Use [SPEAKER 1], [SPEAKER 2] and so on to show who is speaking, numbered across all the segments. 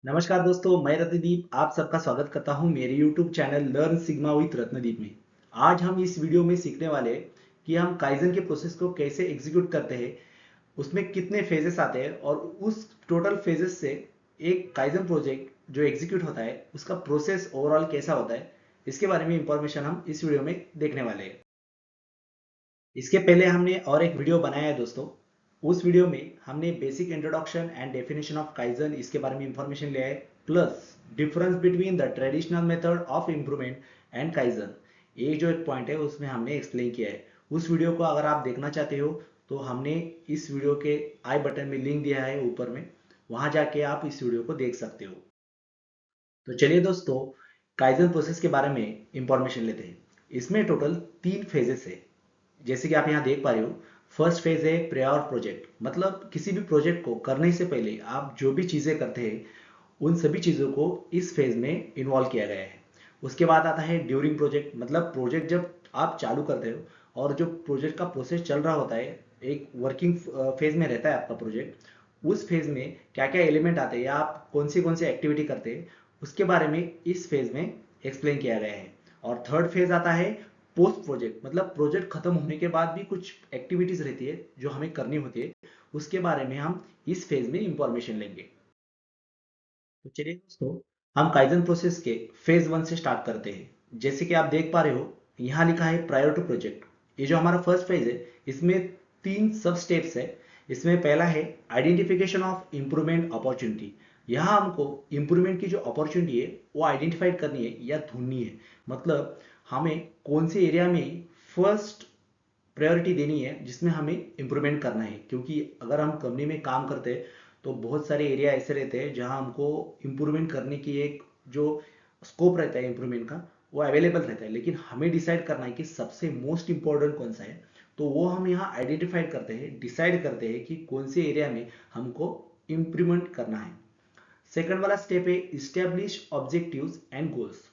[SPEAKER 1] नमस्कार दोस्तों, मैं रत्नदीप आप सबका स्वागत करता हूं मेरे YouTube channel learn sigma with Ratnadeep में। आज हम इस वीडियो में सीखने वाले हैं कि हम काइजन के प्रोसेस को कैसे एग्जीक्यूट करते हैं, उसमें कितने फेजेस आते हैं और उस टोटल फेजेस से एक काइजन प्रोजेक्ट जो एग्जीक्यूट होता है उसका प्रोसेस ओवरऑल कैसा होता है, इसके बारे में इंफॉर्मेशन हम इस वीडियो में देखने वाले हैं। इसके पहले हमने और एक वीडियो बनाया है दोस्तों। उस वीडियो में हमने basic introduction and definition of kaizen इसके बारे में इंफॉर्मेशन लिया है, plus difference between the traditional method of improvement and kaizen, ये जो एक पॉइंट है उसमें हमने एक्सप्लेन किया है। उस वीडियो को अगर आप देखना चाहते हो तो हमने इस वीडियो के आई बटन में लिंक दिया है ऊपर में, वहां जाके आप इस वीडियो को देख सकते हो। तो चलिए दोस्तों, काइजन प्रोसेस के बारे में इंफॉर्मेशन लेते हैं। इसमें टोटल 3 फेजेस है, जैसे कि आप यहाँ देख पा रहे हो। फर्स्ट फेज है प्रायर प्रोजेक्ट, मतलब किसी भी प्रोजेक्ट को करने से पहले आप जो भी चीजें करते हैं उन सभी चीजों को इस फेज में इन्वॉल्व किया गया है। उसके बाद आता है ड्यूरिंग प्रोजेक्ट, मतलब प्रोजेक्ट जब आप चालू करते हो और जो प्रोजेक्ट का प्रोसेस चल रहा होता है, एक वर्किंग फेज में रहता है आपका प्रोजेक्ट, उस फेज में क्या क्या एलिमेंट आते हैं या आप कौन सी एक्टिविटी करते हैं उसके बारे में इस फेज में एक्सप्लेन किया गया है। और थर्ड फेज आता है पोस्ट प्रोजेक्ट, मतलब प्रोजेक्ट खत्म होने के बाद भी कुछ एक्टिविटीज रहती है जो हमें करनी होती है, उसके बारे में हम इस फेज में इंफॉर्मेशन लेंगे। तो चलिए दोस्तों, हम काइजन प्रोसेस के फेज 1 से स्टार्ट करते हैं। जैसे कि आप देख पा रहे हो, यहाँ लिखा है प्रायर टू प्रोजेक्ट। ये जो हमारा फर्स्ट फेज है, इसमें 3 सब स्टेप्स है। इसमें पहला है आइडेंटिफिकेशन ऑफ इम्प्रूवमेंट अपॉर्चुनिटी। यहाँ हमको इम्प्रूवमेंट की जो अपॉर्चुनिटी है वो आइडेंटिफाइड करनी है या ढूंढनी है, मतलब हमें कौन से एरिया में फर्स्ट प्रायोरिटी देनी है जिसमें हमें इम्प्रूवमेंट करना है। क्योंकि अगर हम कंपनी में काम करते हैं तो बहुत सारे एरिया ऐसे रहते हैं जहां हमको इम्प्रूवमेंट करने की एक जो स्कोप रहता है इम्प्रूवमेंट का, वो अवेलेबल रहता है, लेकिन हमें डिसाइड करना है कि सबसे मोस्ट इंपॉर्टेंट कौन सा है। तो वो हम यहाँ आइडेंटिफाइड करते हैं, डिसाइड करते हैं कि कौन से एरिया में हमको इम्प्रूवमेंट करना है। सेकंड वाला स्टेप है इस्टेब्लिश ऑब्जेक्टिव्स एंड गोल्स।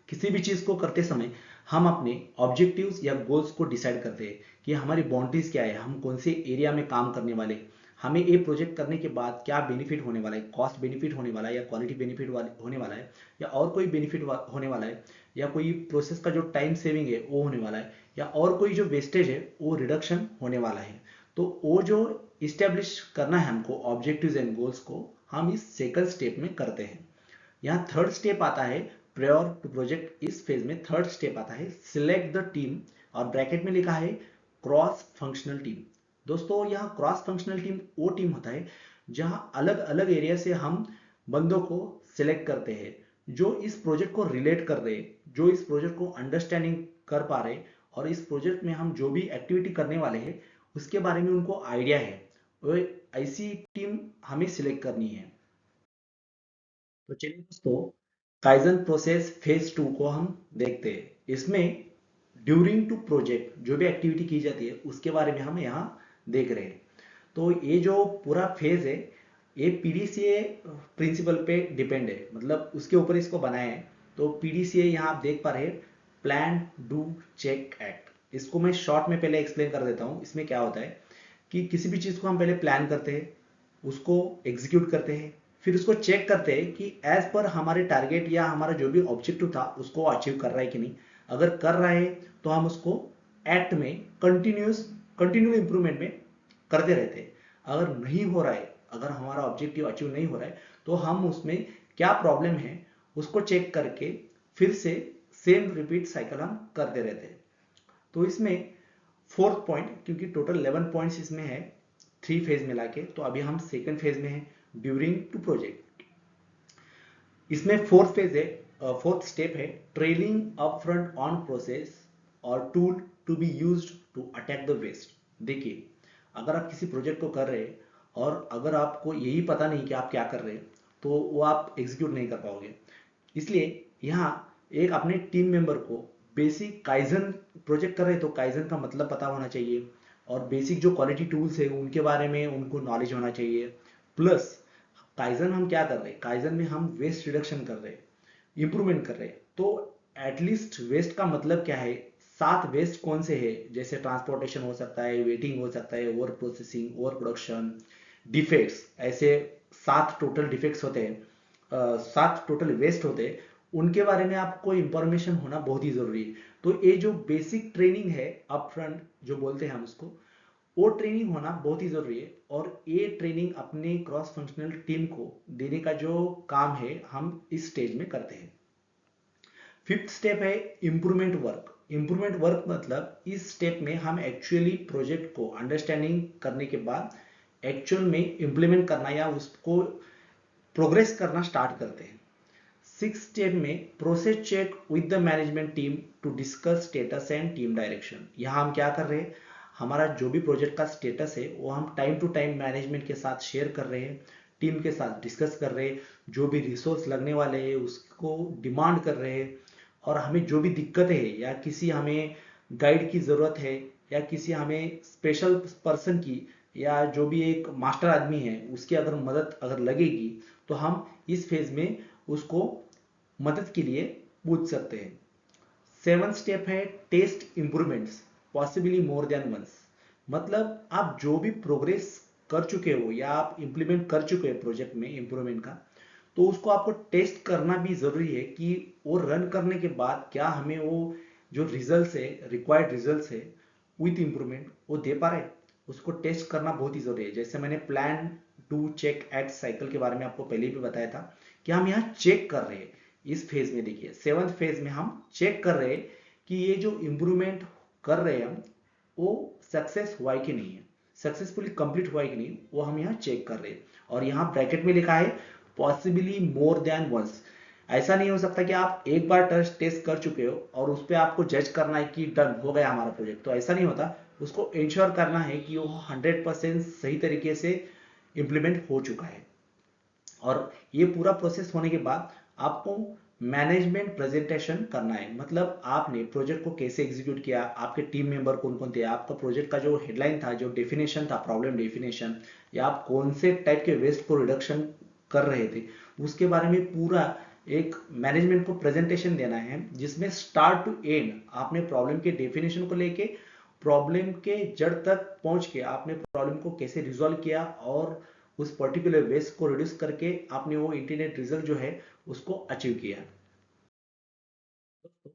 [SPEAKER 1] किसी भी चीज को करते समय हम अपने ऑब्जेक्टिव्स या गोल्स को डिसाइड करते हैं कि हमारी बाउंड्रीज क्या है, हम कौन से एरिया में काम करने वाले, हमें ये प्रोजेक्ट करने के बाद क्या बेनिफिट होने वाला है, कॉस्ट बेनिफिट होने वाला है या क्वालिटी बेनिफिट होने वाला है या और कोई बेनिफिट होने वाला है, या कोई प्रोसेस का जो टाइम सेविंग है वो होने वाला है, या और कोई जो वेस्टेज है वो रिडक्शन होने वाला है। तो वो जो इस्टेब्लिश करना है हमको ऑब्जेक्टिव्स एंड गोल्स को, हम इस सेकंड स्टेप में करते हैं। यहाँ थर्ड स्टेप आता है प्रायर टू प्रोजेक्ट। इस फेज में थर्ड स्टेप आता है सिलेक्ट द टीम, और ब्रैकेट में लिखा है क्रॉस फंक्शनल टीम। दोस्तों, यहाँ क्रॉस फंक्शनल टीम वो टीम होता है जहां अलग अलग एरिया से हम बंदों को सिलेक्ट करते हैं जो इस प्रोजेक्ट को रिलेट कर रहे, जो इस प्रोजेक्ट को अंडरस्टैंडिंग कर पा रहे, और इस प्रोजेक्ट में हम जो भी एक्टिविटी करने वाले हैं उसके बारे में उनको आइडिया है। वो ऐसी टीम हमें सिलेक्ट करनी है। तो चलिए दोस्तों, काइजन प्रोसेस फेज 2 को हम देखते हैं। इसमें ड्यूरिंग टू प्रोजेक्ट जो भी एक्टिविटी की जाती है उसके बारे में हम यहाँ देख रहे हैं। तो ये जो पूरा फेज है ये पीडीसीए प्रिंसिपल पे डिपेंड है, मतलब उसके ऊपर इसको बनाया है। तो पीडीसीए यहाँ आप देख पा रहे हैं, प्लान डू चेक एक्ट। इसको मैं शॉर्ट में पहले एक्सप्लेन कर देता हूँ। इसमें क्या होता है कि किसी भी चीज को हम पहले प्लान करते हैं, उसको एग्जीक्यूट करते हैं, फिर उसको चेक करते हैं कि एज पर हमारे टारगेट या हमारा जो भी ऑब्जेक्टिव था उसको अचीव कर रहा है कि नहीं। अगर कर रहा है तो हम उसको एक्ट में कंटिन्यू इंप्रूवमेंट में करते रहते हैं। अगर नहीं हो रहा है, अगर हमारा ऑब्जेक्टिव अचीव नहीं हो रहा है, तो हम उसमें क्या प्रॉब्लम है उसको चेक करके फिर से सेम रिपीट साइकिल हम करते रहते हैं। तो इसमें फोर्थ पॉइंट, क्योंकि टोटल 11 पॉइंट्स इसमें है 3 फेज मिला के, तो अभी हम सेकेंड फेज में है ड्यूरिंग टू प्रोजेक्ट। इसमें फोर्थ फेज है, फोर्थ स्टेप है trailing up front on process और tool to be used to attack the waste. देखिए, अगर आप किसी प्रोजेक्ट को कर रहे हैं और अगर आपको यही पता नहीं कि आप क्या कर रहे हैं तो वो आप एग्जीक्यूट नहीं कर पाओगे। इसलिए यहाँ एक अपने टीम मेंबर को बेसिक काइजन प्रोजेक्ट कर रहे हैं तो काइजन का मतलब पता होना चाहिए, और बेसिक जो क्वालिटी टूल्स है उनके बारे में उनको नॉलेज होना चाहिए। प्लस काइजन हम क्या कर रहे हैं, काइजन में हम वेस्ट रिडक्शन कर रहे हैं, इंप्रूवमेंट कर रहे हैं। तो एटलीस्ट वेस्ट का मतलब क्या है, 7 वेस्ट कौन से है, जैसे ट्रांसपोर्टेशन हो सकता है, वेटिंग हो सकता है, over processing, over production, defects, ऐसे 7 टोटल डिफेक्ट्स होते हैं। सात टोटल वेस्ट होते हैं, उनके बारे में आपको इंफॉर्मेशन होना बहुत ही जरूरी है। तो ये जो बेसिक ट्रेनिंग है अप फ्रंट जो बोलते हैं हम उसको, वो ट्रेनिंग होना बहुत ही जरूरी है। और ये ट्रेनिंग अपने क्रॉस फंक्शनल टीम को देने का जो काम है हम इस स्टेज में करते हैं। फिफ्थ स्टेप है इम्प्रूवमेंट वर्क। इम्प्रूवमेंट वर्क मतलब इस स्टेप में हम एक्चुअली प्रोजेक्ट को अंडरस्टैंडिंग करने के बाद एक्चुअल में इम्प्लीमेंट करना या उसको प्रोग्रेस करना स्टार्ट करते हैं। सिक्स स्टेप में process check with the management team to discuss status and team direction. यहाँ हम क्या कर रहे हैं, हमारा जो भी प्रोजेक्ट का स्टेटस है वो हम टाइम टू टाइम मैनेजमेंट के साथ शेयर कर रहे हैं, टीम के साथ डिस्कस कर रहे हैं, जो भी रिसोर्स लगने वाले हैं उसको डिमांड कर रहे हैं, और हमें जो भी दिक्कतें है या किसी हमें गाइड की ज़रूरत है या किसी हमें स्पेशल पर्सन की या जो भी एक मास्टर आदमी है उसकी अगर मदद अगर लगेगी तो हम इस फेज में उसको मदद के लिए पूछ सकते हैं। सेवन स्टेप है test improvements possibly more than once. मतलब आप जो भी प्रोग्रेस कर चुके हो या आप इंप्लीमेंट कर चुके हो प्रोजेक्ट में इंप्रूवमेंट का, तो उसको आपको टेस्ट करना भी जरूरी है कि वो रन करने के बाद क्या हमें वो जो रिजल्ट्स है, रिक्वायर्ड रिजल्ट्स है विथ इंप्रूवमेंट वो दे पा रहे हैं। उसको टेस्ट करना बहुत ही जरूरी है। जैसे मैंने plan to check act cycle के बारे में आपको पहले भी बताया था कि हम यहाँ चेक कर रहे हैं। इस फेज में देखिए सेवंथ फेज में हम चेक कर रहे हैं कि ये जो इंप्रूवमेंट कर रहे हैं हम वो सक्सेस हुआ है कि नहीं है, सक्सेसफुली कंप्लीट हुआ है कि नहीं, वो हम यहाँ चेक कर रहे हैं। और यहाँ ब्रैकेट में लिखा है पॉसिबली मोर देन वंस। ऐसा नहीं हो सकता कि आप एक बार टेस्ट कर चुके हो और उस पर आपको जज करना है कि डन हो गया हमारा प्रोजेक्ट, तो ऐसा नहीं होता। उसको इंश्योर करना है कि वो 100% सही तरीके से इंप्लीमेंट हो चुका है। और ये पूरा प्रोसेस होने के बाद आपको मैनेजमेंट प्रेजेंटेशन करना है। मतलब आपने प्रोजेक्ट को कैसे एग्जीक्यूट किया, आपके टीम मेंबर कौन कौन थे, आपका प्रोजेक्ट का जो हेडलाइन था, जो डेफिनेशन था, प्रॉब्लम डेफिनेशन, या आप कौन से टाइप के वेस्ट को रिडक्शन कर रहे थे, उसके बारे में पूरा एक मैनेजमेंट को प्रेजेंटेशन देना है, जिसमें स्टार्ट टू एंड आपने प्रॉब्लम के डेफिनेशन को लेके प्रॉब्लम के जड़ तक पहुंच के आपने प्रॉब्लम को कैसे रिजॉल्व किया और उस पर्टिकुलर वेस्ट को रिड्यूस करके आपने वो इंटरनेट रिजल्ट जो है उसको अचीव किया। दोस्तों,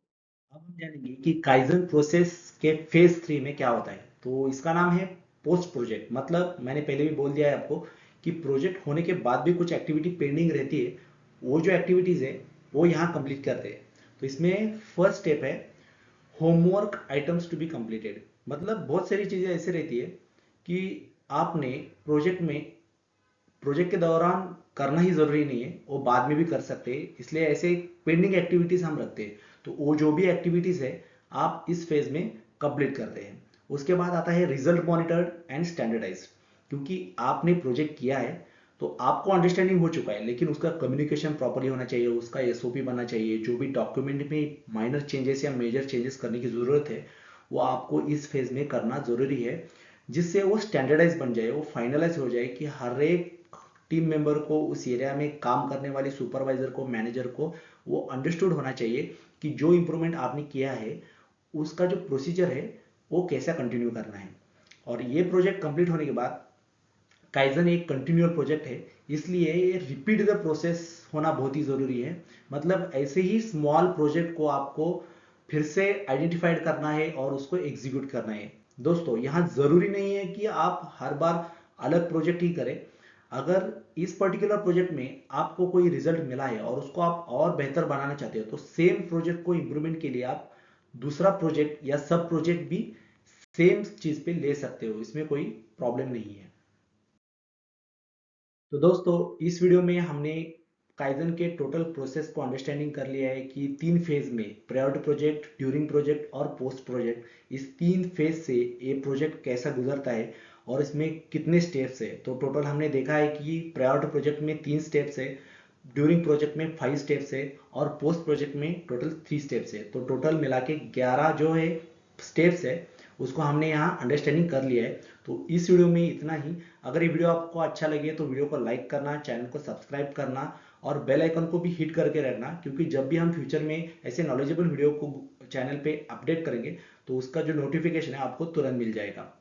[SPEAKER 1] अब हम जानेंगे कि काइजन प्रोसेस के फेज 3 में क्या होता है। तो इसका नाम है पोस्ट प्रोजेक्ट। मतलब मैंने पहले भी बोल दिया है आपको कि प्रोजेक्ट होने के बाद भी कुछ एक्टिविटी पेंडिंग रहती है, वो जो एक्टिविटीज है वो यहाँ कंप्लीट करते हैं। तो इसमें फर्स्ट स्टेप है homework items to be completed. मतलब बहुत सारी चीजें ऐसे रहती है कि आपने प्रोजेक्ट के दौरान करना ही जरूरी नहीं है, वो बाद में भी कर सकते हैं, इसलिए ऐसे पेंडिंग एक्टिविटीज हम रखते हैं। तो वो जो भी एक्टिविटीज है आप इस फेज में कंप्लीट करते हैं। उसके बाद आता है रिजल्ट मॉनिटर्ड एंड स्टैंडर्डाइज। क्योंकि आपने प्रोजेक्ट किया है तो आपको अंडरस्टैंडिंग हो चुका है, लेकिन उसका कम्युनिकेशन प्रॉपर्ली होना चाहिए, उसका एसओपी बनना चाहिए, जो भी डॉक्यूमेंट में माइनर चेंजेस या मेजर चेंजेस करने की जरूरत है वो आपको इस फेज में करना जरूरी है, जिससे वो स्टैंडर्डाइज बन जाए, वो फाइनलाइज हो जाए कि हर एक टीम मेंबर को, उस एरिया में काम करने वाले सुपरवाइजर को, मैनेजर को वो अंडरस्टूड होना चाहिए कि जो इंप्रूवमेंट आपने किया है उसका जो प्रोसीजर है वो कैसा कंटिन्यू करना है। और ये प्रोजेक्ट कंप्लीट होने के बाद काइजन एक कंटिन्यूअल प्रोजेक्ट है, इसलिए ये रिपीट द प्रोसेस होना बहुत ही जरूरी है। मतलब ऐसे ही स्मॉल प्रोजेक्ट को आपको फिर से आइडेंटिफाइड करना है और उसको एग्जीक्यूट करना है। दोस्तों, यहाँ जरूरी नहीं है कि आप हर बार अलग प्रोजेक्ट ही करें। अगर इस पर्टिकुलर प्रोजेक्ट में आपको कोई रिजल्ट मिला है और उसको आप और बेहतर बनाना चाहते हो तो सेम प्रोजेक्ट को इंप्रूवमेंट के लिए आप दूसरा प्रोजेक्ट या सब प्रोजेक्ट भी सेम चीज पे ले सकते हो, इसमें कोई प्रॉब्लम नहीं है। तो दोस्तों, इस वीडियो में हमने काइजन के टोटल प्रोसेस को अंडरस्टैंडिंग कर लिया है कि तीन फेज में प्रायोरिटी प्रोजेक्ट, ड्यूरिंग प्रोजेक्ट और पोस्ट प्रोजेक्ट, इस तीन फेज से ये प्रोजेक्ट कैसा गुजरता है और इसमें कितने स्टेप्स है। तो टोटल हमने देखा है कि प्रायोरिटी प्रोजेक्ट में 3 स्टेप्स है, ड्यूरिंग प्रोजेक्ट में 5 स्टेप्स है और पोस्ट प्रोजेक्ट में टोटल 3 स्टेप्स है। तो टोटल मिला के 11 जो है स्टेप्स है उसको हमने यहाँ अंडरस्टैंडिंग कर लिया है। तो इस वीडियो में इतना ही। अगर ये वीडियो आपको अच्छा लगे तो वीडियो को लाइक करना, चैनल को सब्सक्राइब करना और बेल आइकन को भी हिट करके रखना, क्योंकि जब भी हम फ्यूचर में ऐसे नॉलेजेबल वीडियो को चैनल पे अपडेट करेंगे तो उसका जो नोटिफिकेशन है आपको तुरंत मिल जाएगा।